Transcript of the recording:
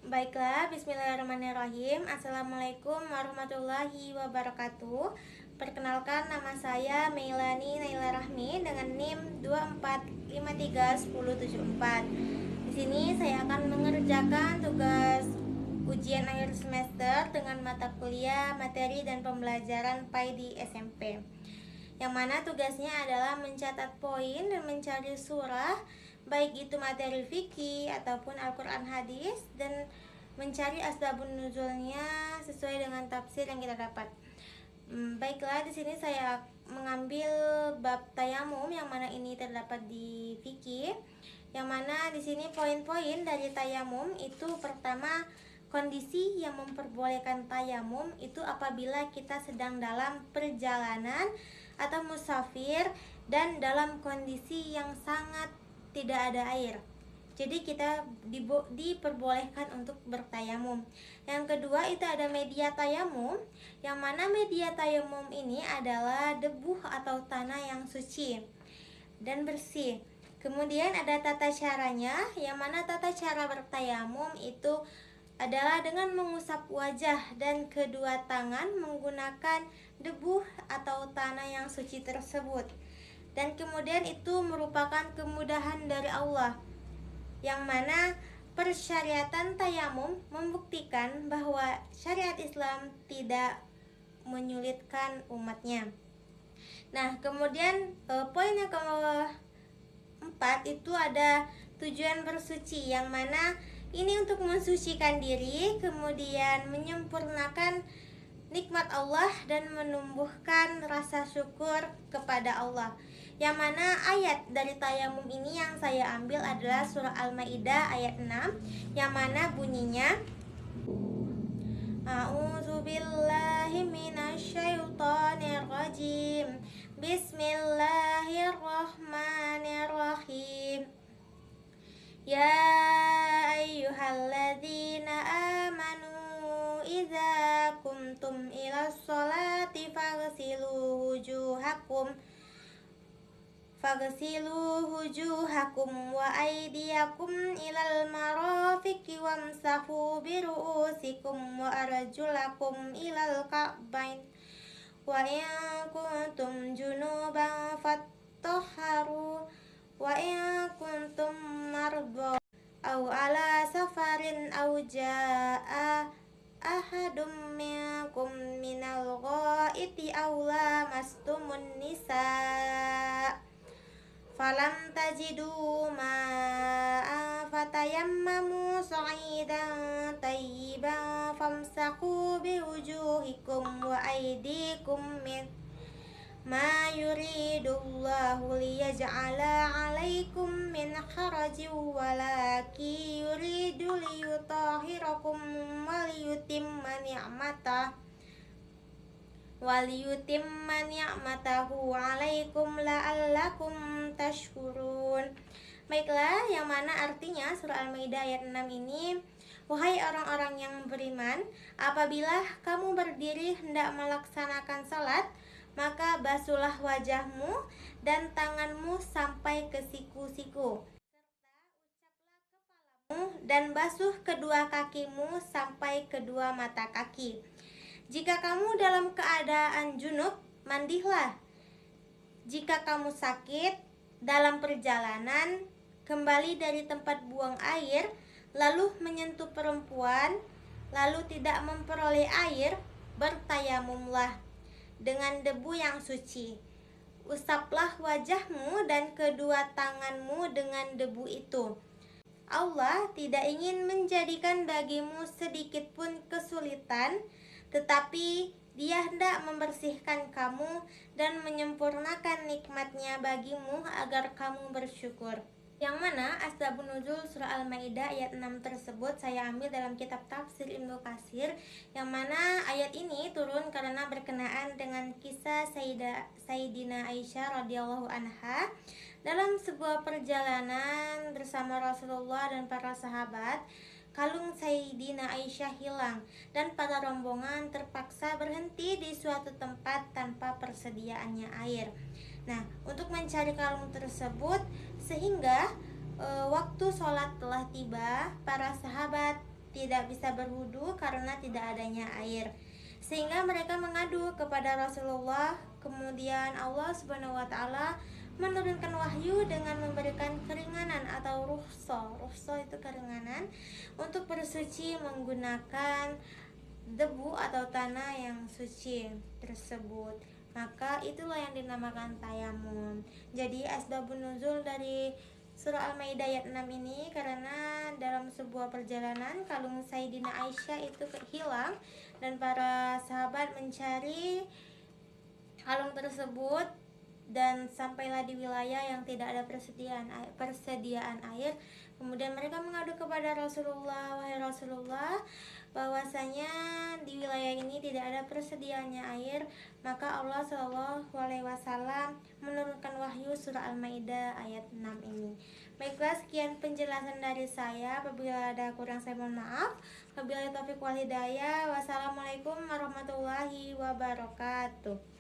Baiklah, bismillahirrahmanirrahim. Assalamualaikum warahmatullahi wabarakatuh. Perkenalkan, nama saya Meilani Naila Rahmi dengan NIM 24531074. Di sini saya akan mengerjakan tugas ujian akhir semester dengan mata kuliah, materi, dan pembelajaran PAI di SMP. Yang mana tugasnya adalah mencatat poin dan mencari surah, baik itu materi fikih ataupun Al-Quran hadis, dan mencari asbabun nuzulnya sesuai dengan tafsir yang kita dapat. Baiklah, di sini saya mengambil bab tayamum yang mana ini terdapat di fikih. Yang mana di sini poin-poin dari tayamum itu pertama, kondisi yang memperbolehkan tayamum itu apabila kita sedang dalam perjalanan atau musafir dan dalam kondisi yang sangat tidak ada air. Jadi kita diperbolehkan untuk bertayamum. Yang kedua itu ada media tayamum, yang mana media tayamum ini adalah debu atau tanah yang suci dan bersih. Kemudian ada tata caranya, yang mana tata cara bertayamum itu adalah dengan mengusap wajah dan kedua tangan menggunakan debu atau tanah yang suci tersebut. Dan kemudian itu merupakan kemudahan dari Allah, yang mana persyariatan tayamum membuktikan bahwa syariat Islam tidak menyulitkan umatnya. Nah, kemudian poin yang keempat itu ada tujuan bersuci, yang mana ini untuk mensucikan diri, kemudian menyempurnakan nikmat Allah dan menumbuhkan rasa syukur kepada Allah. Yang mana ayat dari tayamum ini yang saya ambil adalah surah Al-Maidah ayat 6, yang mana bunyinya A'udzubillahi minasyaitonirrajim. Bismillahirrahmanirrahim. Ya ayyuhalladzina amanu idza kumtum ilas sholati faghsilu wujuhakum wa aydiyakum ilal marafiqi wamsahu biru'usikum wa arjulakum ilal ka'bain wa in kuntum junuban fattahharu wa in kuntum marda aw ala safarin aw jaa ahadum minkum minal ghaiti aw lamastumun nisa falam tajidu ma'an fatayammamu sa'idan tayyiban famsahu biwujuhikum wa aydikum min ma yuridullahu liyaj'ala 'alaikum min harajin walaki yuridu liyutahhirakum waliyutimma ni'matahu 'alaikum la'allakum tashkurun. Baiklah, yang mana artinya surah Al-Maidah ayat 6 ini, wahai orang-orang yang beriman, apabila kamu berdiri hendak melaksanakan salat, maka basuhlah wajahmu dan tanganmu sampai ke siku-siku, serta ucaplah kepalamu dan basuh kedua kakimu sampai kedua mata kaki. Jika kamu dalam keadaan junub, mandilah. Jika kamu sakit dalam perjalanan, kembali dari tempat buang air, lalu menyentuh perempuan, lalu tidak memperoleh air, bertayamumlah dengan debu yang suci. Usaplah wajahmu dan kedua tanganmu dengan debu itu. Allah tidak ingin menjadikan bagimu sedikit pun kesulitan, tetapi Dia hendak membersihkan kamu dan menyempurnakan nikmatnya bagimu agar kamu bersyukur. Yang mana asbabun nuzul surah Al-Maidah ayat 6 tersebut saya ambil dalam kitab tafsir Ibnu Katsir, yang mana ayat ini turun karena berkenaan dengan kisah Sayyidina Aisyah radhiyallahu anha dalam sebuah perjalanan bersama Rasulullah dan para sahabat. Kalung Sayyidina Aisyah hilang dan para rombongan terpaksa berhenti di suatu tempat tanpa persediaannya air. Nah, untuk mencari kalung tersebut, sehingga waktu sholat telah tiba, para sahabat tidak bisa berwudu karena tidak adanya air. Sehingga mereka mengadu kepada Rasulullah. Kemudian Allah Subhanahu wa taala menurunkan wahyu dengan memberikan keringanan atau rukhsah. Rukhsah itu keringanan untuk bersuci menggunakan debu atau tanah yang suci tersebut. Maka itulah yang dinamakan tayamum. Jadi asbabun nuzul dari surah Al-Maidah ayat 6 ini karena dalam sebuah perjalanan kalung Sayyidina Aisyah itu hilang dan para sahabat mencari kalung tersebut dan sampailah di wilayah yang tidak ada persediaan air. Kemudian mereka mengadu kepada Rasulullah, wahai Rasulullah, bahwasanya di wilayah ini tidak ada persediaannya air. Maka Allah Shallallahu Alaihi Wasallam menurunkan wahyu surah Al-Maidah ayat 6 ini. Baiklah, sekian penjelasan dari saya. Apabila ada kurang saya mohon maaf. Wabillahi taufiq wal hidayah. Wassalamualaikum warahmatullahi wabarakatuh.